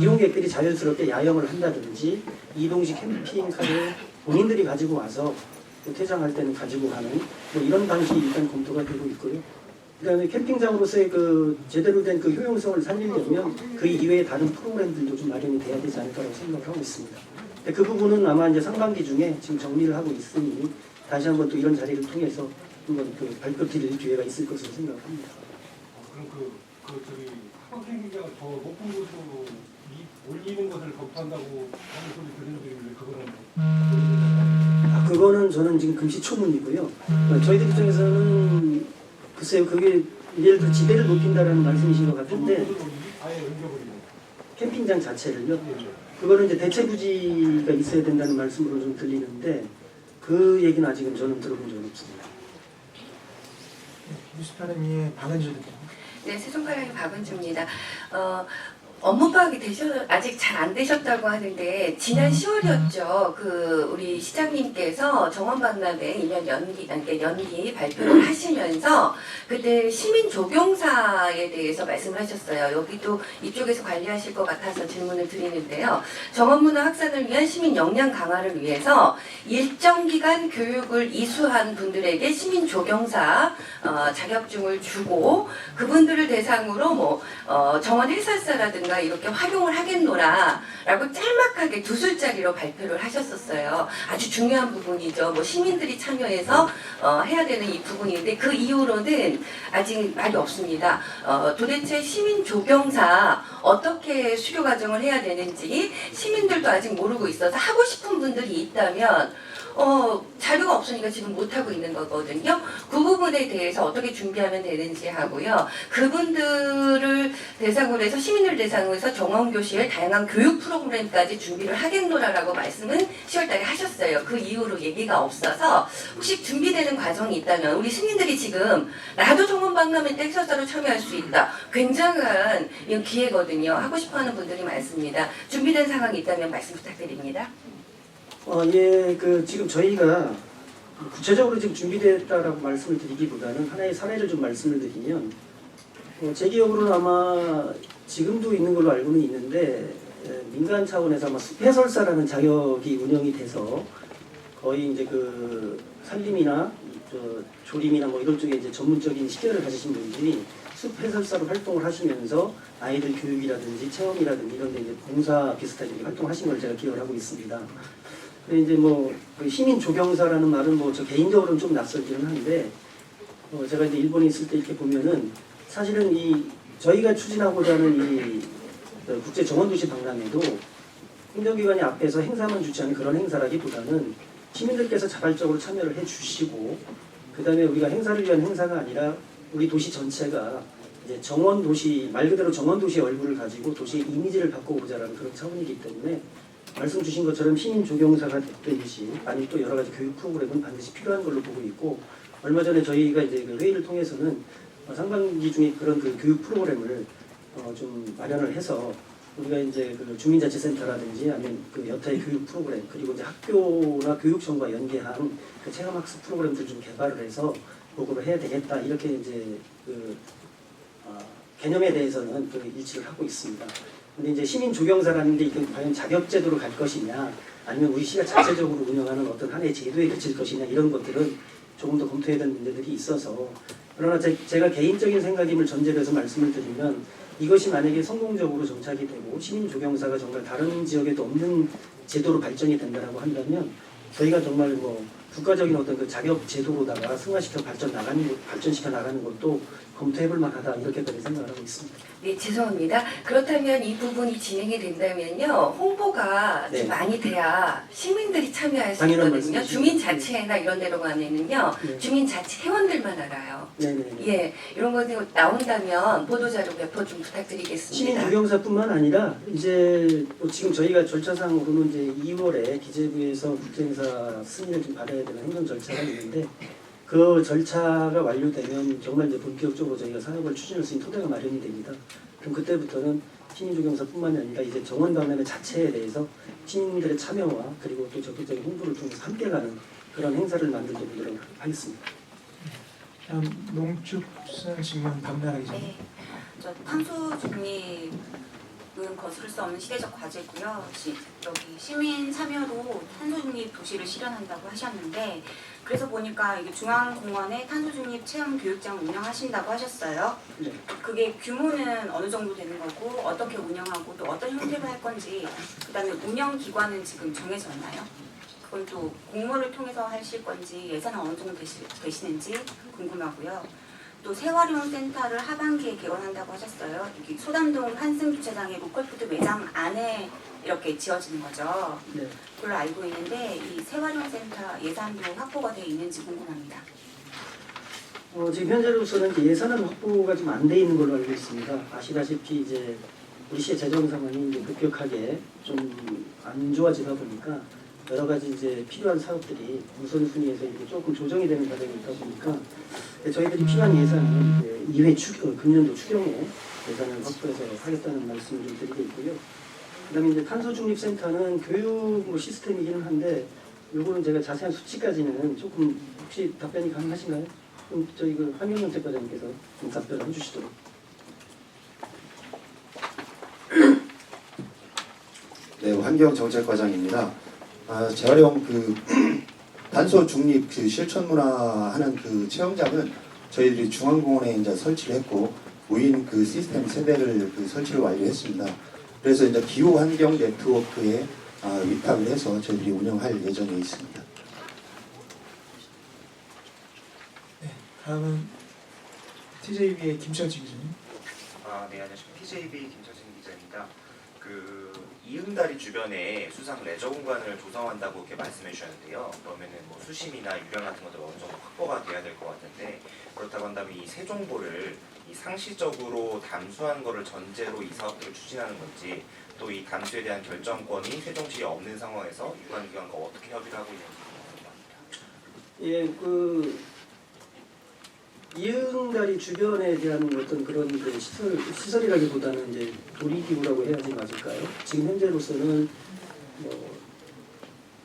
Speaker 1: 이용객들이 자연스럽게 야영을 한다든지 이동식 캠핑카를 본인들이 가지고 와서 또 퇴장할 때는 가지고 가는 뭐 이런 방식이 일단 검토가 되고 있고요. 그다음에 캠핑장으로서의 그 제대로 된 그 효용성을 살리려면 그 이외의 다른 프로그램들도 좀 마련이 돼야 되지 않을까라고 생각을 하고 있습니다. 그 부분은 아마 이제 상반기 중에 지금 정리를 하고 있으니 다시 한번 또 이런 자리를 통해서 한번 그 발표 드릴 기회가 있을 것으로 생각합니다.
Speaker 4: 그럼 저기 학원 캠핑장을 더 높은 곳으로 올리는 것을 검토한다고 하는 소리 들리는데 그거는
Speaker 1: 그거는 저는 지금 금시초문이고요. 저희들 입장에서는 글쎄요, 그게 예를 들어 지대를 높인다라는 말씀이신 것 같은데
Speaker 4: 아예 옮겨버리는
Speaker 1: 캠핑장 자체를요. 그거는 이제 대체 부지가 있어야 된다는 말씀으로 좀 들리는데 그 얘기는 아직은 저는 들어본 적은 없습니다.
Speaker 2: 뉴스파렘의 박은주 대표.
Speaker 8: 네, 세종파랑의 박은주입니다. 업무 파악이 아직 잘 안 되셨다고 하는데 지난 10월이었죠. 그 우리 시장님께서 정원박람회 2년 연기 발표를 하시면서 그때 시민 조경사에 대해서 말씀을 하셨어요. 여기도 이쪽에서 관리하실 것 같아서 질문을 드리는데요. 정원문화 확산을 위한 시민 역량 강화를 위해서 일정 기간 교육을 이수한 분들에게 시민 조경사 자격증을 주고 그분들을 대상으로 정원 해설사라든가 이렇게 활용을 하겠노라 라고 짤막하게 2술짜리로 발표를 하셨었어요. 아주 중요한 부분이죠. 시민들이 참여해서 해야 되는 이 부분인데 그 이후로는 아직 말이 없습니다. 도대체 시민 조경사 어떻게 수료 과정을 해야 되는지 시민들도 아직 모르고 있어서 하고 싶은 분들이 있다면 자료가 없으니까 지금 못하고 있는 거거든요. 그 부분에 대해서 어떻게 준비하면 되는지 하고요. 그분들을 대상으로 해서 시민을 대상으로 해서 정원교실의 다양한 교육 프로그램까지 준비를 하겠노라라고 말씀은 10월달에 하셨어요. 그 이후로 얘기가 없어서 혹시 준비되는 과정이 있다면 우리 시민들이 지금 나도 정원박람회 때 해설사로 참여할 수 있다. 굉장한 기회거든요. 하고 싶어하는 분들이 많습니다. 준비된 상황이 있다면 말씀 부탁드립니다.
Speaker 1: 지금 저희가 구체적으로 지금 준비됐다라고 말씀을 드리기보다는 하나의 사례를 좀 말씀을 드리면, 제 기억으로는 아마 지금도 있는 걸로 알고는 있는데, 민간 차원에서 아마 숲해설사라는 자격이 운영이 돼서 거의 이제 그 산림이나 조림이나 이런 쪽에 이제 전문적인 식견을 가지신 분들이 숲해설사로 활동을 하시면서 아이들 교육이라든지 체험이라든지 이런 데 이제 봉사 비슷하게 활동하신 걸 제가 기억을 하고 있습니다. 근데 이제 그 시민 조경사라는 말은 저 개인적으로는 좀 낯설기는 한데, 제가 이제 일본에 있을 때 이렇게 보면은 사실은 저희가 추진하고자 하는 국제 정원도시 박람회도 행정기관이 앞에서 행사만 주최하는 그런 행사라기보다는 시민들께서 자발적으로 참여를 해주시고, 그 다음에 우리가 행사를 위한 행사가 아니라 우리 도시 전체가 이제 정원도시, 말 그대로 정원도시의 얼굴을 가지고 도시의 이미지를 바꿔보자라는 그런 차원이기 때문에 말씀 주신 것처럼 시민 조경사가 됐든지 아니면 또 여러 가지 교육 프로그램은 반드시 필요한 걸로 보고 있고, 얼마 전에 저희가 이제 그 회의를 통해서는 상반기 중에 그런 그 교육 프로그램을 좀 마련을 해서 우리가 이제 그 주민자치센터라든지 아니면 그 여타의 교육 프로그램 그리고 이제 학교나 교육청과 연계한 그 체험학습 프로그램들 좀 개발을 해서 보고를 해야 되겠다 이렇게 이제 개념에 대해서는 그 일치를 하고 있습니다. 근데 이제 시민 조경사라는 게 이게 과연 자격제도로 갈 것이냐 아니면 우리 시가 자체적으로 운영하는 어떤 하나의 제도에 그칠 것이냐 이런 것들은 조금 더 검토해야 되는 문제들이 있어서, 그러나 제가 개인적인 생각임을 전제로 해서 말씀을 드리면 이것이 만약에 성공적으로 정착이 되고 시민 조경사가 정말 다른 지역에도 없는 제도로 발전이 된다라고 한다면 저희가 정말 국가적인 어떤 그 자격 제도로다가 승화시켜 발전시켜 나가는 것도 검토해볼 만하다 이렇게까지 생각을 하고 있습니다.
Speaker 8: 네, 죄송합니다. 그렇다면 이 부분이 진행이 된다면요, 홍보가
Speaker 1: 네.
Speaker 8: 좀 많이 돼야 시민들이 참여할 수
Speaker 1: 당연한
Speaker 8: 있거든요.
Speaker 1: 말씀이시죠.
Speaker 8: 주민자치회나 이런 데로 가면은요,
Speaker 1: 네.
Speaker 8: 주민자치 회원들만 알아요.
Speaker 1: 네네.
Speaker 8: 예, 이런 거 나온다면 보도자료 배포 좀 부탁드리겠습니다.
Speaker 1: 시민 조경사뿐만 아니라 이제 또 지금 저희가 절차상으로는 이제 2월에 기재부에서 국제행사 승인을 좀 받아야 되는 행정 절차가 있는데 그 절차가 완료되면 정말 이제 본격적으로 저희가 사업을 추진할 수 있는 토대가 마련이 됩니다. 그럼 그때부터는 시민조경사뿐만이 아니라 이제 정원박람회 자체에 대해서 시민들의 참여와 그리고 또 적극적인 홍보를 통해서 함께 가는 그런 행사를 만들도록 노력하겠습니다.
Speaker 2: 다음 농축산식물 박나라 기자님.
Speaker 9: 네, 저 탄소 중립은 거스를 수 없는 시대적 과제고요. 여기 시민 참여로 탄소 중립 도시를 실현한다고 하셨는데, 그래서 보니까 이게 중앙공원에 탄소 중립 체험 교육장 운영하신다고 하셨어요.
Speaker 1: 네.
Speaker 9: 그게 규모는 어느 정도 되는 거고 어떻게 운영하고 또 어떤 형태로 할 건지, 그다음에 운영 기관은 지금 정해졌나요? 그건 또 공모를 통해서 하실 건지 예산은 어느 정도 되시는지 궁금하고요. 또 생활용센터를 하반기에 개원한다고 하셨어요. 여기 소담동 환승주차장의 로컬푸드 매장 안에 이렇게 지어지는 거죠.
Speaker 1: 네.
Speaker 9: 그걸 알고 있는데 이 생활용센터 예산도 확보가 되어 있는지 궁금합니다.
Speaker 1: 지금 현재로서는 이제 예산은 확보가 좀 안 돼 있는 걸로 알고 있습니다. 아시다시피 이제 우리 시의 재정 상황이 이제 급격하게 좀 안 좋아지다 보니까 여러 가지 이제 필요한 사업들이 우선순위에서 이렇게 조금 조정이 되는 과정이 있다 보니까 저희들이 필요한 예산은 이제 2회 금년도 추경에 예산을 확보해서 하겠다는 말씀을 좀 드리고 있고요. 그다음에 이제 탄소중립센터는 교육 시스템이기는 한데 요거는 제가 자세한 수치까지는 조금 혹시 답변이 가능하신가요? 그럼 저희 그 환경정책과장님께서 좀 답변을 해주시도록.
Speaker 10: 네, 환경정책과장입니다. 재활용 탄소 중립 실천문화 하는 체험장은 저희들이 중앙공원에 이제 설치를 했고 무인 시스템 세대를 설치를 완료했습니다. 그래서 이제 기후 환경 네트워크에 위탁을 해서 저희들이 운영할 예정에 있습니다.
Speaker 2: 네, 다음은 TJB의 김철진 기자님.
Speaker 11: 네, 안녕하십니까. TJB 김철진 기자입니다. 이응다리 주변에 수상 레저 공간을 조성한다고 이렇게 말씀해 주셨는데요. 그러면은 뭐 수심이나 유량 같은 것들 어느 정도 확보가 돼야 될 것 같은데, 그렇다고 한다면 이 세종보를 이 상시적으로 담수한 거를 전제로 이 사업들을 추진하는 건지, 또 이 담수에 대한 결정권이 세종시에 없는 상황에서 유관기관과 어떻게 협의를 하고 있는지 궁금합니다.
Speaker 1: 예, 이응다리 주변에 대한 어떤 그런 시설이라기보다는 이제 놀이기구라고 해야지 맞을까요? 지금 현재로서는 뭐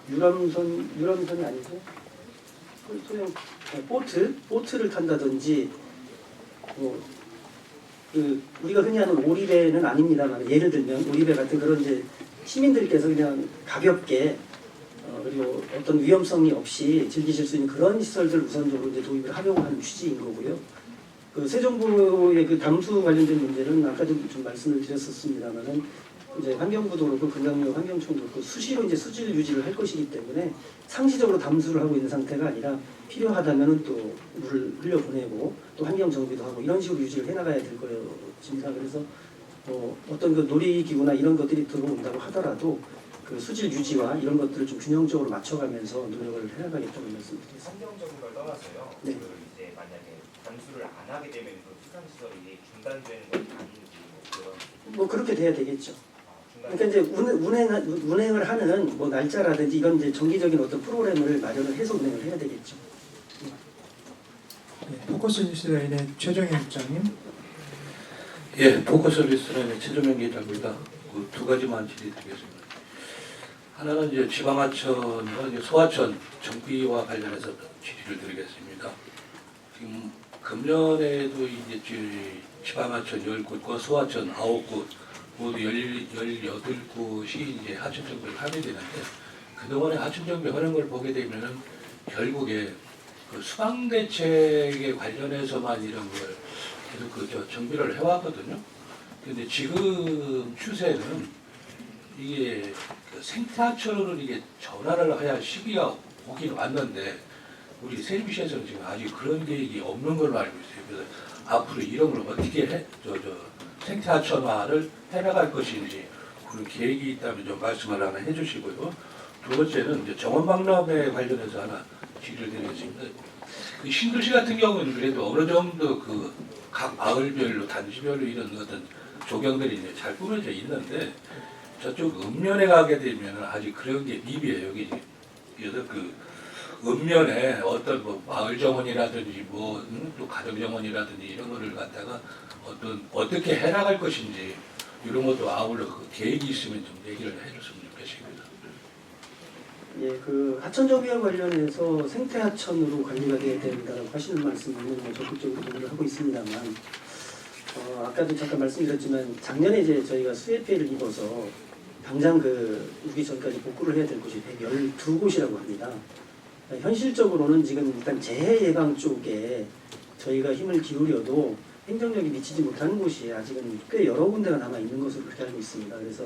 Speaker 1: 유람선이 아니죠? 소형 보트를 탄다든지 우리가 흔히 하는 오리배는 아닙니다만, 예를 들면 오리배 같은 그런 이제 시민들께서 그냥 가볍게 그리고 어떤 위험성이 없이 즐기실 수 있는 그런 시설들 우선적으로 이제 도입을 하려고 하는 취지인 거고요. 세종보의 담수 관련된 문제는 아까도 좀 말씀을 드렸었습니다만은 이제 환경부도 그렇고 금강역 환경청도 그렇고 수시로 이제 수질 유지를 할 것이기 때문에 상시적으로 담수를 하고 있는 상태가 아니라 필요하다면은 또 물을 흘려보내고 또 환경 정비도 하고 이런 식으로 유지를 해나가야 될 것입니다. 그래서 어떤 놀이기구나 이런 것들이 들어온다고 하더라도 수질 유지와 이런 것들을 좀 균형적으로 맞춰가면서 노력을 해나가겠다는 말씀드리겠습니다.
Speaker 11: 환경적인 걸 떠나서요.
Speaker 1: 네.
Speaker 11: 이제 만약에 담수를 안 하게 되면 수상 시설이 중단되는 건 아닌지 그런.
Speaker 1: 그렇게 돼야 되겠죠. 그러니까 이제 운행을 하는 날짜라든지 이런 이제 정기적인 어떤 프로그램을 마련을 해서 운행을 해야 되겠죠.
Speaker 2: 네, 포커스 뉴스라인의 최정현 국장님.
Speaker 12: 예, 포커스 뉴스라인의 최정현 기자입니다. 두 가지만 질의드리겠습니다. 하나는 이제 지방하천과 이제 소하천 정비와 관련해서 질의를 드리겠습니다. 지금 금년에도 이제 지방하천 10곳과 소하천 9곳 모두 18곳이 이제 하천 정비를 하게 되는데, 그동안에 하천 정비하는 걸 보게 되면은 결국에 수방 대책에 관련해서만 이런 걸 계속 정비를 해왔거든요. 근데 지금 추세는 이게 생태하천으로 이게 전환을 해야 시기가 오긴 왔는데, 우리 세종시에서는 지금 아직 그런 계획이 없는 걸로 알고 있어요. 그래서 앞으로 이런 걸 어떻게 생태하천화를 해나갈 것인지 그런 계획이 있다면 좀 말씀을 하나 해주시고요. 두 번째는 이제 정원박람회 관련해서 하나 질의를 드리겠습니다. 신도시 같은 경우는 그래도 어느 정도 각 마을별로 단지별로 이런 어떤 조경들이 이제 잘 꾸며져 있는데, 저쪽 읍면에 가게 되면 아직 그런 게 미비해요. 여기 읍면에 어떤 뭐 마을 정원이라든지 또 가정 정원이라든지 이런 거를 갖다가 어떻게 해나갈 것인지 이런 것도 아울러 그 계획이 있으면 좀 얘기를 해줬으면 좋겠습니다.
Speaker 1: 예, 그 하천 정비와 관련해서 생태 하천으로 관리가 돼야 된다고 하시는 말씀은 뭐 적극적으로 동의를 하고 있습니다만, 아까도 잠깐 말씀드렸지만 작년에 이제 저희가 수해 피해를 입어서 당장 우기 전까지 복구를 해야 될 곳이 112곳이라고 합니다. 현실적으로는 지금 일단 재해 예방 쪽에 저희가 힘을 기울여도 행정력이 미치지 못하는 곳이 아직은 꽤 여러 군데가 남아 있는 것으로 그렇게 알고 있습니다. 그래서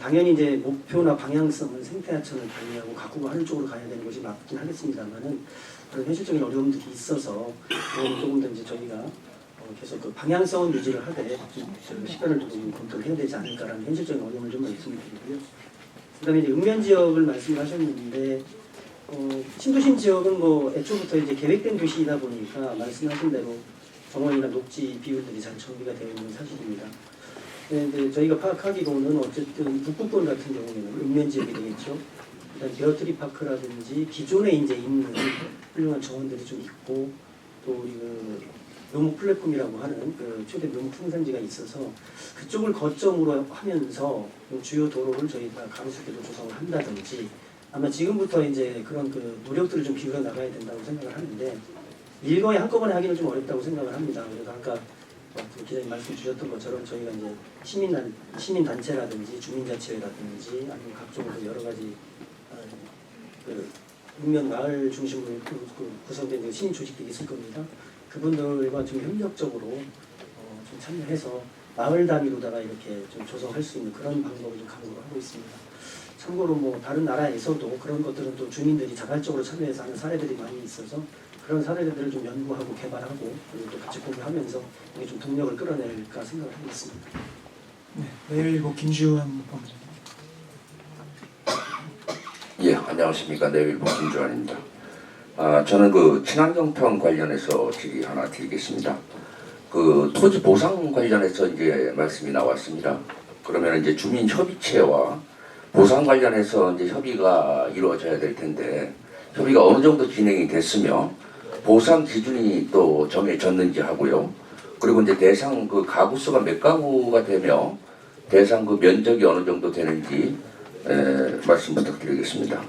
Speaker 1: 당연히 이제 목표나 방향성은 생태하천을 관리하고 가꾸고 하는 쪽으로 가야 되는 것이 맞긴 하겠습니다만은 그런 현실적인 어려움들이 있어서 조금 더 이제 저희가 계속 그 방향성은 유지를 하되 좀 시간을 두고 검토를 해야 되지 않을까라는 현실적인 어려움을 좀 말씀드리고요. 그다음에 이제 읍면 지역을 말씀하셨는데 신도심 지역은 뭐 애초부터 이제 계획된 도시이다 보니까 말씀하신 대로 정원이나 녹지 비율들이 잘 정비가 되어 있는 사실입니다. 근데 저희가 파악하기로는 어쨌든 북부권 같은 경우에는 읍면 지역이 되겠죠. 일단 베어트리 파크라든지 기존에 이제 있는 훌륭한 정원들이 좀 있고 또 우리 묘목 플랫폼이라고 하는 최대 묘목 생산지가 있어서 그쪽을 거점으로 하면서 주요 도로를 저희가 가로수길로 조성을 한다든지 아마 지금부터 이제 그런 노력들을 좀 기울여 나가야 된다고 생각을 하는데 일거에 한꺼번에 하기는 좀 어렵다고 생각을 합니다. 그래서 아까 기자님 말씀 주셨던 것처럼 저희가 이제 시민단체라든지 주민자치회라든지 아니면 각종 여러 가지 읍면 마을 중심으로 구성된 시민 조직들이 있을 겁니다. 그분들과 좀 협력적으로 좀 참여해서 마을 단위로다가 이렇게 좀 조성할 수 있는 그런 방법을 좀 강구를 하고 있습니다. 참고로 뭐 다른 나라에서도 그런 것들은 또 주민들이 자발적으로 참여해서 하는 사례들이 많이 있어서 그런 사례들을 좀 연구하고 개발하고 그리고 또 같이 공유하면서 이게 좀 동력을 끌어낼까 생각을 하고 있습니다.
Speaker 2: 네, 내일보 김주환 본부장님.
Speaker 13: 예, 안녕하십니까. 내일보 김주환입니다. 저는 친환경평 관련해서 질의 하나 드리겠습니다. 토지 보상 관련해서 이제 말씀이 나왔습니다. 그러면 이제 주민협의체와 보상 관련해서 이제 협의가 이루어져야 될 텐데 협의가 어느 정도 진행이 됐으며 보상 기준이 또 정해졌는지 하고요. 그리고 이제 대상 가구 수가 몇 가구가 되며 대상 면적이 어느 정도 되는지 말씀 부탁드리겠습니다.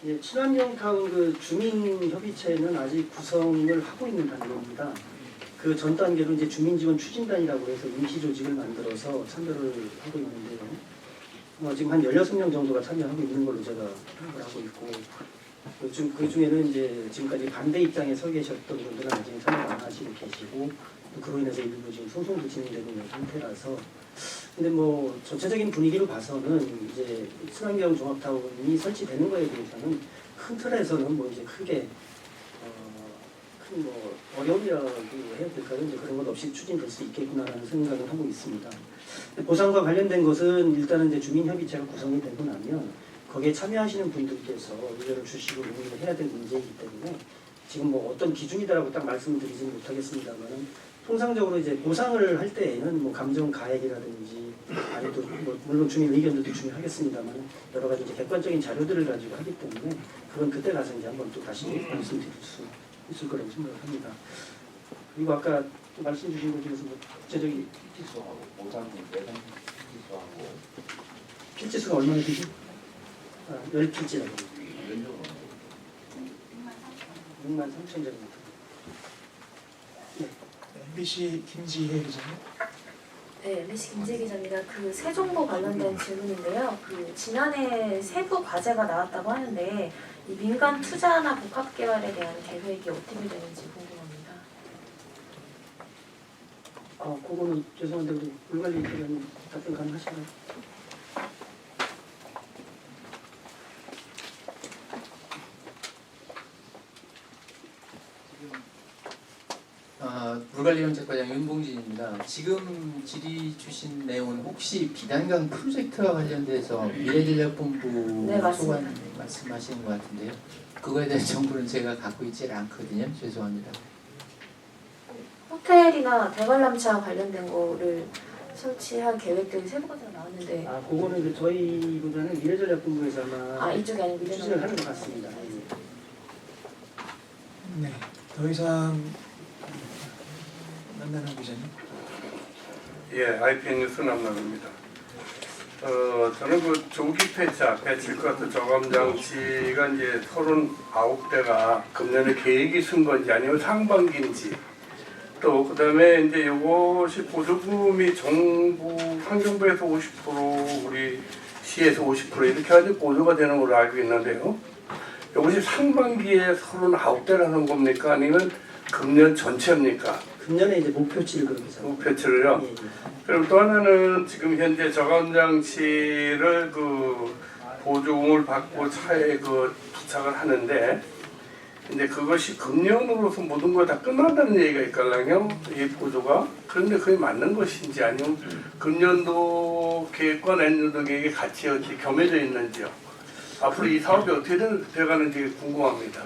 Speaker 1: 예, 친환경타운 주민협의체는 아직 구성을 하고 있는 단계입니다. 그 전 단계로 이제 주민지원 추진단이라고 해서 임시조직을 만들어서 참여를 하고 있는데요. 지금 한 16명 정도가 참여하고 있는 걸로 제가 파악을 하고 있고, 그 중에는 이제 지금까지 반대 입장에 서 계셨던 분들은 아직 참여를 안 하시고 계시고, 또 그로 인해서 일부 지금 소송도 진행되고 있는 상태라서, 근데 뭐 전체적인 분위기로 봐서는 이제 친환경 종합타운이 설치되는 거에 대해서는 큰 틀에서는 뭐 이제 크게 큰 어려움이라고 해야 될까요? 이제 그런 것 없이 추진될 수 있겠구나라는 생각을 하고 있습니다. 보상과 관련된 것은 일단은 이제 주민협의체가 구성이 되고 나면 거기에 참여하시는 분들께서 의견을 주시고 논의를 해야 될 문제이기 때문에 지금 뭐 어떤 기준이다라고 딱 말씀드리지는 못하겠습니다만은 통상적으로 이제 보상을 할 때에는 뭐 감정 가액이라든지 아니 또 물론 주민 의견들도 중요하겠습니다만 여러 가지 이제 객관적인 자료들을 가지고 하기 때문에 그건 그때 가서 이제 한번 또 다시 말씀드릴 수 있을 거라고 생각을 합니다. 그리고 아까 말씀 주신 것 중에서 뭐 구체적인 필지수하고 보상 예산 필지수하고 필지수가 얼마나 되죠? 10필지라고 63,000제곱미터. 네.
Speaker 2: MBC 김지혜 기자님.
Speaker 14: 네, MBC 김지혜 기자입니다. 세종보 관련된 질문인데요. 지난해 세부 과제가 나왔다고 하는데 이 민간 투자나 복합 개발에 대한 계획이 어떻게 되는지 궁금합니다.
Speaker 1: 그거는 죄송한데 우리 물관리 대표님 답변 가능하신가요?
Speaker 15: 물관리정책과장 윤봉진입니다. 지금 질의 주신 내용은 혹시 비단강 프로젝트와 관련돼서 미래전략본부
Speaker 14: 네,
Speaker 15: 소관 말씀하시는 것 같은데요. 그거에 대한 정보는 제가 갖고 있지 않거든요. 죄송합니다.
Speaker 14: 호텔이나 대관람차 관련된 거를 설치할 계획들이 세부 과제가 나왔는데
Speaker 1: 아, 그거는 이제 저희보다는 미래전략본부에서 아마
Speaker 14: 이쪽이 아니고
Speaker 1: 추진을 하는 것 같습니다.
Speaker 2: 네, 더 이상 만나는 기자님.
Speaker 16: 예, IPN 뉴스 남나입니다. 저는 그 조기 폐차, 배출가스 저감 장치가 이제 39대가 금년에 계획이 쓴 건지 아니면 상반기인지 또 그다음에 이제 요것이 보조금이 정부 환경부에서 50% 우리 시에서 50% 이렇게 가지고 보조가 되는 걸로 알고 있는데요. 요것이 상반기에 39대라는 겁니까? 아니면 금년 전체입니까?
Speaker 1: 금년에 이제 목표치를 그렇게 잡아요.
Speaker 16: 목표치를요?
Speaker 1: 예, 예.
Speaker 16: 그리고 또 하나는 지금 현재 저감장치를 그 보조금을 받고 차에 그 부착을 하는데 이제 그것이 금년으로서 모든 거 다 끝난다는 얘기가 있거든요. 이 보조가. 그런데 그게 맞는 것인지 아니면 금년도 계획과 내년도 계획이 같이 어떻게 겸해져 있는지요. 앞으로 이 사업이 어떻게 돼가는지 궁금합니다.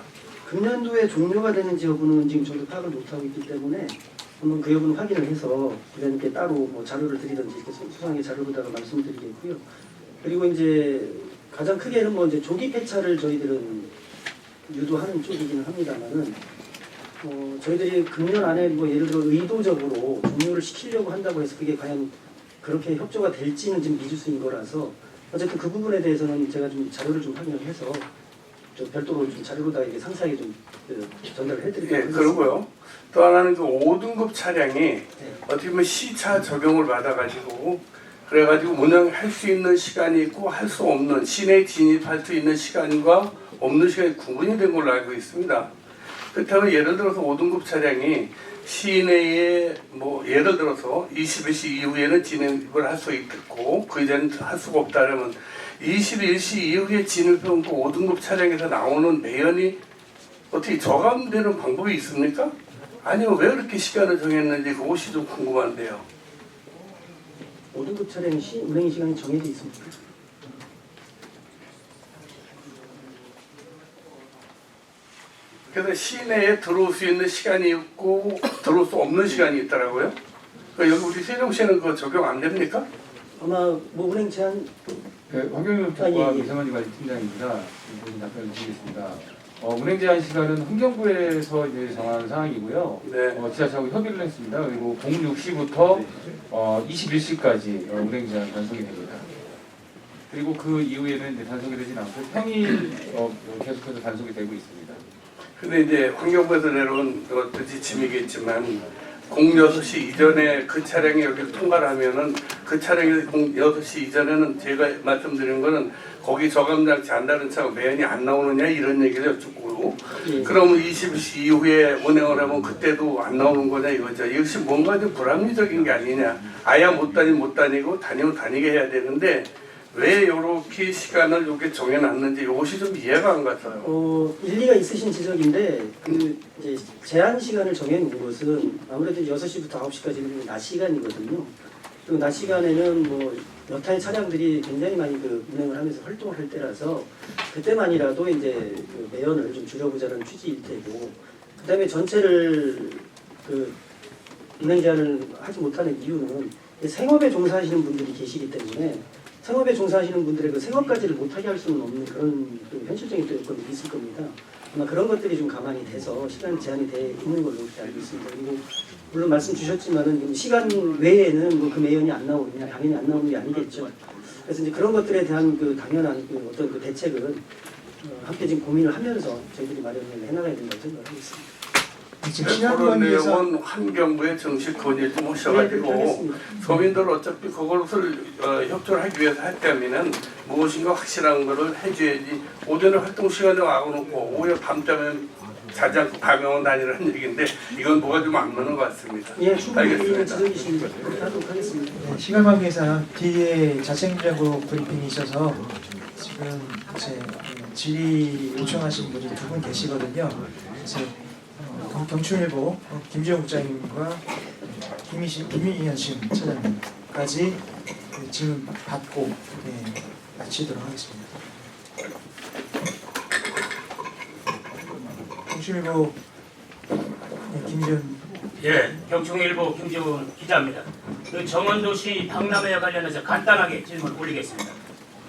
Speaker 1: 금년도에 종료가 되는지 여부는 지금 저도 파악을 못하고 있기 때문에 한번 그 여부는 확인을 해서 기자님께 따로 뭐 자료를 드리든지 이렇게 수상의 자료로다가 말씀드리겠고요. 그리고 이제 가장 크게는 뭐 이제 조기 폐차를 저희들은 유도하는 쪽이기는 합니다만은 저희들이 금년 안에 뭐 예를 들어 의도적으로 종료를 시키려고 한다고 해서 그게 과연 그렇게 협조가 될지는 지금 미지수인 거라서 어쨌든 그 부분에 대해서는 제가 좀 자료를 좀 확인을 해서 좀 별도로 좀 자료로다가 이게 상세하게 좀 전달을 해드리도록
Speaker 16: 예,
Speaker 1: 하겠습니다.
Speaker 16: 그러고요. 또 하나는 그 5등급 차량이 어떻게 보면 시차 적용을 받아가지고 그래가지고 운행할 수 있는 시간이 있고 할 수 없는 시내에 진입할 수 있는 시간과 없는 시간이 구분이 된 걸로 알고 있습니다. 그렇다면 예를 들어서 5등급 차량이 시내에 뭐 예를 들어서 21시 이후에는 진입을 할 수 있고 그 이전은 할 수가 없다면 21시 이후에 진입한 그 5등급 차량에서 나오는 매연이 어떻게 저감되는 방법이 있습니까? 아니면 왜 그렇게 시간을 정했는지 그것이 좀 궁금한데요.
Speaker 1: 5등급 차량 운행 시간이 정해져 있습니까?
Speaker 16: 그래서 시내에 들어올 수 있는 시간이 있고 들어올 수 없는 시간이 있더라고요. 여기 우리 세종시에는 그거 적용 안 됩니까?
Speaker 1: 아마 뭐 운행 제한
Speaker 4: 환경정책과
Speaker 1: 예, 예.
Speaker 4: 미세먼지관리 팀장입니다. 본인 답변을 드리겠습니다. 운행 제한 시간은 환경부에서 이제 정한 사항이고요.
Speaker 16: 네.
Speaker 4: 지자체하고 협의를 했습니다. 그리고 06시부터 21시까지 운행 제한 단속이 됩니다. 그리고 그 이후에는 이제 단속이 되진 않고 평일 계속해서 단속이 되고 있습니다.
Speaker 16: 근데 이제 환경부에서 내려온 것도 지침이겠지만 06시 이전에 그 차량이 여기를 통과를 하면은 그 차량이 06시 이전에는 제가 말씀드린 거는 거기 저감장치 한다는 차가 매연이 안 나오느냐 이런 얘기를 여쭙고 그러면 20시 이후에 운행을 하면 그때도 안 나오는 거냐 이거죠. 이것이 뭔가 좀 불합리적인 게 아니냐. 아야 못 다니고 다니면 다니게 해야 되는데 왜 이렇게 시간을 이렇게 정해놨는지 이것이 좀 이해가 안 갔어요.
Speaker 1: 일리가 있으신 지적인데 그 이제 제한 시간을 정해놓은 것은 아무래도 6시부터 9시까지는 낮 시간이거든요. 그리고 낮 시간에는 뭐 여타의 차량들이 굉장히 많이 그 운행을 하면서 활동을 할 때라서 그때만이라도 이제 그 매연을 좀 줄여보자는 취지일 테고 그다음에 전체를 그 운행 제한을 하지 못하는 이유는 생업에 종사하시는 분들이 계시기 때문에 생업에 종사하시는 분들의 그 생업까지를 못하게 할 수는 없는 그런 그 현실적인 또 요건이 있을 겁니다. 아마 그런 것들이 좀 감안이 돼서 시간 제한이 돼 있는 걸로 이렇게 알고 있습니다. 그리고 물론 말씀 주셨지만은 시간 외에는 뭐 그 매연이 안 나오느냐 당연히 안 나오는 게 아니겠죠. 그래서 이제 그런 것들에 대한 그 당연한 그 어떤 그 대책은 함께 지금 고민을 하면서 저희들이 마련을 해나가야 된다고 생각하고 있습니다.
Speaker 16: 그런 내용은 환경부에 정식 건의 좀 하셔가지고 서민들 어차피 그것을 협조를 하기 위해서 했다면은 무엇인가 확실한 거를 해줘야지 오전에 활동 시간에 와놓고 오후에 밤잠에 자지 않고 밤에만 다니라는 얘기인데 이건 뭐가 좀 안 맞는 것 같습니다.
Speaker 1: 예, 충분히
Speaker 16: 알겠습니다.
Speaker 1: 지적이십니다. 그렇게 하도록 하겠습니다.
Speaker 2: 네, 시간 관계상 뒤에 자체행정부 브리핑이 있어서 지금 이제 질의 요청하신 분이 2분 계시거든요. 그래서 경춘일보 김지영 국장님과 김희현 차장님까지 질문 받고 마치도록 하겠습니다. 경춘일보 김지현
Speaker 17: 예, 경충일보 김지훈 기자입니다. 그 정원도시 박람회와 관련해서 간단하게 질문 올리겠습니다.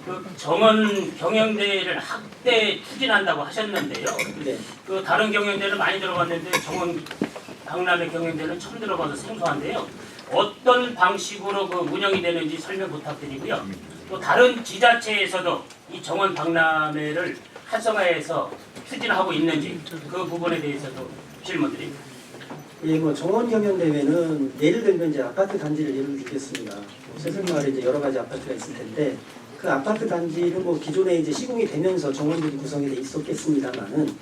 Speaker 17: 그 정원 경영대회를 학대 추진한다고 하셨는데요.
Speaker 1: 네.
Speaker 17: 그 다른 경영대회는 많이 들어봤는데 정원 박람회 경영대회는 처음 들어봐서 생소한데요. 어떤 방식으로 그 운영이 되는지 설명 부탁드리고요. 또 다른 지자체에서도 이 정원 박람회를 활성화해서 추진하고 있는지 그 부분에 대해서도 질문드립니다.
Speaker 1: 예, 뭐 정원 경영 대회는 예를 들면 이제 아파트 단지를 예를 들겠습니다. 세승마을에 이제 여러 가지 아파트가 있을 텐데 그 아파트 단지는 뭐 기존에 이제 시공이 되면서 정원들이 구성이 돼 있었겠습니다만은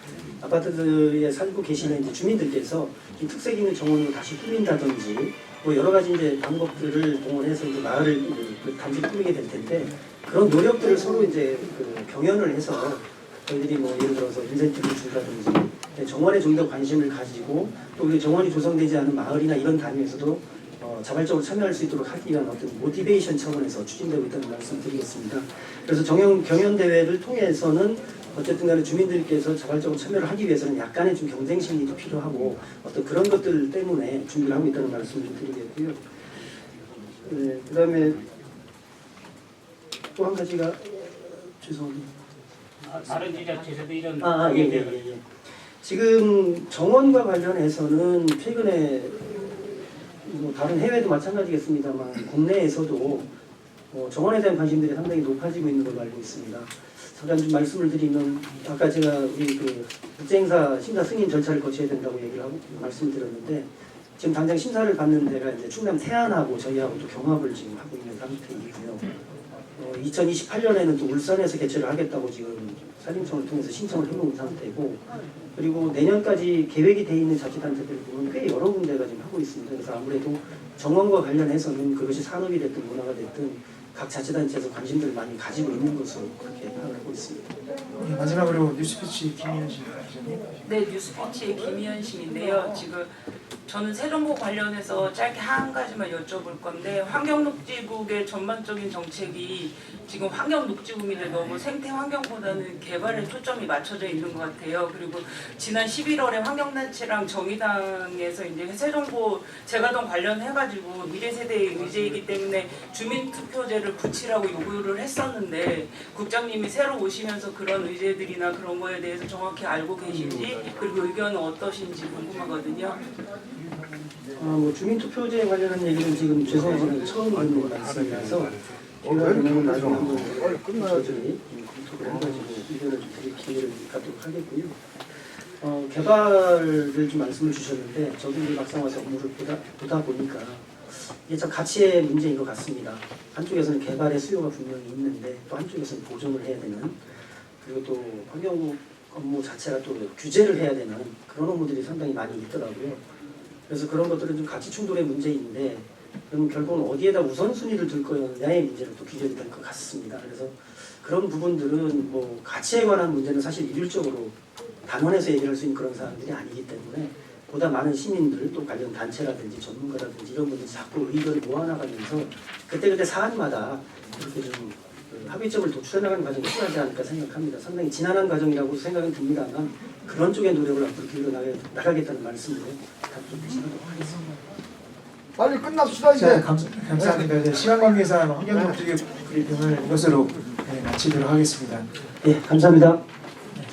Speaker 1: 아파트들에 살고 계시는 이제 주민들께서 이 특색 있는 정원으로 다시 꾸민다든지 뭐 여러 가지 이제 방법들을 동원해서 이제 마을을 그 단지를 꾸미게 될 텐데 그런 노력들을 서로 이제 그 경연을 해서 저희들이 뭐 예를 들어서 인센티브를 준다든지 정원에 좀 더 관심을 가지고 또 우리 정원이 조성되지 않은 마을이나 이런 단위에서도 자발적으로 참여할 수 있도록 하기 위한 어떤 모티베이션 차원에서 추진되고 있다는 말씀 드리겠습니다. 그래서 경연대회를 통해서는 어쨌든 간에 주민들께서 자발적으로 참여를 하기 위해서는 약간의 좀 경쟁 심리도 필요하고 어떤 그런 것들 때문에 준비를 하고 있다는 말씀을 드리겠고요. 네, 그 다음에 또 한 가지가 죄송합니다.
Speaker 17: 다른 지자체에서도 이런
Speaker 1: 예. 지금 정원과 관련해서는 최근에 뭐 다른 해외도 마찬가지겠습니다만 국내에서도 정원에 대한 관심들이 상당히 높아지고 있는 걸로 알고 있습니다. 잠깐 좀 말씀을 드리면 아까 제가 우리 그 국제행사 심사 승인 절차를 거쳐야 된다고 얘기를 하고 말씀을 드렸는데 지금 당장 심사를 받는 데가 이제 충남 태안하고 저희하고 또 경합을 지금 하고 있는 상태이고요. 2028년에는 또 울산에서 개최를 하겠다고 지금 산림청을 통해서 신청을 해놓은 상태고 그리고 내년까지 계획이 돼 있는 자치단체들 보면 꽤 여러 군데가 지금 하고 있습니다. 그래서 아무래도 정원과 관련해서는 그것이 산업이 됐든 문화가 됐든 각 자치단체에서 관심들을 많이 가지고 있는 것으로 그렇게 파악을 하고 있습니다.
Speaker 2: 네, 마지막으로 뉴스피치 김희연씨 기자님.
Speaker 18: 네, 뉴스피치의 김희연심인데요. 지금 저는 세정보 관련해서 짧게 한 가지만 여쭤볼 건데 환경녹지국의 전반적인 정책이 지금 환경녹지국인데 너무 생태 환경보다는 개발에 초점이 맞춰져 있는 것 같아요. 그리고 지난 11월에 환경단체랑 정의당에서 이제 세정보 재가동 관련해가지고 미래세대의 의제이기 때문에 주민투표제를 붙이라고 요구를 했었는데 국장님이 새로 오시면서 그런 의제들이나 그런 거에 대해서 정확히 알고 계신지 그리고 의견은 어떠신지 궁금하거든요.
Speaker 1: 뭐 주민투표제에 관련한 얘기는 지금 죄송하지만 처음 듣는 말씀이라서 제가 그러면 나중에 한번 저희 검토를 해가지고 의견을 좀 드릴 기회를 갖도록 하겠고요. 개발을 좀 말씀을 주셨는데 저도 이제 막상 와서 업무를 보다 보니까 이게 참 가치의 문제인 것 같습니다. 한쪽에서는 개발의 수요가 분명히 있는데 또 한쪽에서는 보존을 해야 되는 그리고 또 환경부 업무 자체가 또 규제를 해야 되는 그런 업무들이 상당히 많이 있더라고요. 그래서 그런 것들은 좀 가치 충돌의 문제인데 그럼 결국은 어디에다 우선순위를 둘 거냐의 문제로 또 귀결이 될 것 같습니다. 그래서 그런 부분들은 뭐 가치에 관한 문제는 사실 일률적으로 단원에서 얘기할 수 있는 그런 사람들이 아니기 때문에 보다 많은 시민들 또 관련 단체라든지 전문가라든지 이런 분들이 자꾸 의견을 모아나가면서 그때그때 사안마다 그렇게 좀 합의점을 도출해나가는 과정이 필요하지 않을까 생각합니다. 상당히 지난한 과정이라고 생각은 듭니다만 그런 쪽의 노력을 앞으로 기울여 나가겠다는 말씀으로 답변드리도록 하겠습니다.
Speaker 19: 빨리 끝납시다 이제.
Speaker 2: 자, 감사합니다. 이제 시간 관계상 환경정책의 브리핑을 이것으로 마치도록 하겠습니다.
Speaker 1: 예, 감사합니다.